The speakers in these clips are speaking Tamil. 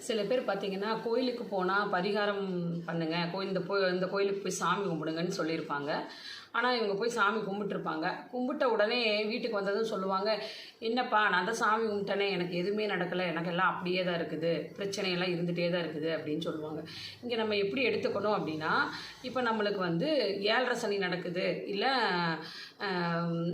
சில பேர் பார்த்தீங்கன்னா, கோயிலுக்கு போனா பரிகாரம் பண்ணுங்க. இந்த கோயிலுக்கு போய் சாமி கும்பிடுங்கன்னு சொல்லியிருப்பாங்க. ஆனா, இவங்க போய் சாமி கும்பிட்டுருப்பாங்க. கும்பிட்ட உடனே வீட்டுக்கு வந்ததும் சொல்லுவாங்க, "என்னப்பா நான் தான் சாமி கும்பிட்டேனே, எனக்கு எதுவுமே நடக்கல. எனக்கு எல்லாம் அப்படியே தான் இருக்குது. பிரச்சனையெல்லாம் இருந்துகிட்டே தான் இருக்குது." அப்படின்னு சொல்லுவாங்க. இங்கே நம்ம எப்படி எடுத்துக்கணும் அப்படின்னா, இப்போ நம்மளுக்கு வந்து 7:30 சனி நடக்குது, இல்லை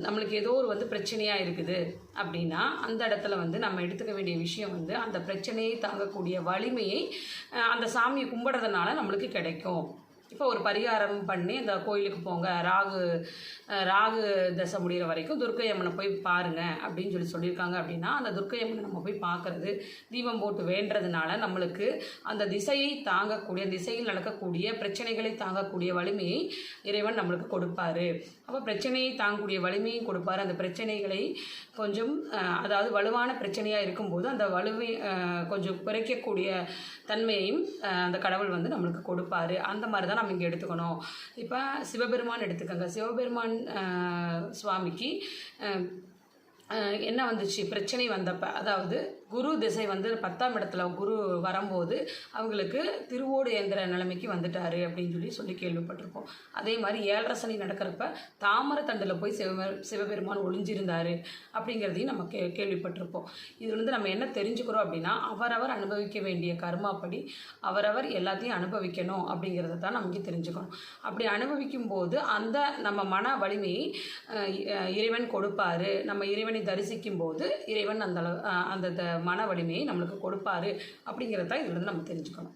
நம்மளுக்கு ஏதோ ஒரு பிரச்சனையாக இருக்குது அப்படின்னா, அந்த இடத்துல நம்ம எடுத்துக்க வேண்டிய விஷயம் அந்த பிரச்சனையை தாங்கக்கூடிய வலிமையை அந்த சாமியை கும்பிட்றதுனால நம்மளுக்கு கிடைக்கும். இப்போ ஒரு பரிகாரம் பண்ணி அந்த கோயிலுக்கு போங்க, ராகு தசை முடிகிற வரைக்கும் துர்க்கை அம்மனை போய் பாருங்கள் அப்படின்னு சொல்லியிருக்காங்க. அப்படின்னா அந்த துர்க்கை அம்மனை நம்ம போய் பார்க்குறது, தீபம் போட்டு வேண்டுறதுனால நம்மளுக்கு அந்த திசையில் நடக்கக்கூடிய பிரச்சனைகளை தாங்கக்கூடிய வலிமையை இறைவன் நம்மளுக்கு கொடுப்பாரு. அப்போ பிரச்சனையை தாங்கக்கூடிய வலிமையும் கொடுப்பாரு. அந்த பிரச்சனைகளை கொஞ்சம் அதாவது வலுவான பிரச்சனையாக இருக்கும்போது அந்த வலுவை கொஞ்சம் குறைக்கக்கூடிய தன்மையையும் அந்த கடவுள் நம்மளுக்கு கொடுப்பாரு. அந்த மாதிரி தான் நம்ம இங்கே எடுத்துக்கணும். இப்போ சிவபெருமான் எடுத்துக்கோங்க. சிவபெருமான் சுவாமிக்கு என்ன வந்துச்சு பிரச்சனை வந்தப்போ, அதாவது குரு திசை 10ஆம் இடத்துல குரு வரும்போது அவங்களுக்கு திருவோடு ஏந்திர நிலைமைக்கு வந்துட்டார் அப்படின்னு சொல்லி கேள்விப்பட்டிருப்போம். அதே மாதிரி 7:30 சனி நடக்கிறப்ப தாமரை தண்டில் போய் சிவபெருமான் ஒளிஞ்சிருந்தார் அப்படிங்கிறதையும் நம்ம கேள்விப்பட்டிருப்போம். இது நம்ம என்ன தெரிஞ்சுக்கிறோம் அப்படின்னா, அவரவர் அனுபவிக்க வேண்டிய கர்மாப்படி அவரவர் எல்லாத்தையும் அனுபவிக்கணும் அப்படிங்கிறத தான் நமக்கு தெரிஞ்சுக்கணும். அப்படி அனுபவிக்கும் போது அந்த நம்ம மன வலிமையை இறைவன் கொடுப்பாரு. நம்ம இறைவனை தரிசிக்கும் போது இறைவன் அந்த மன வலிமையை நம்மளுக்கு கொடுப்பாரு அப்படிங்கிறத இதிலிருந்து நம்ம தெரிஞ்சுக்கணும்.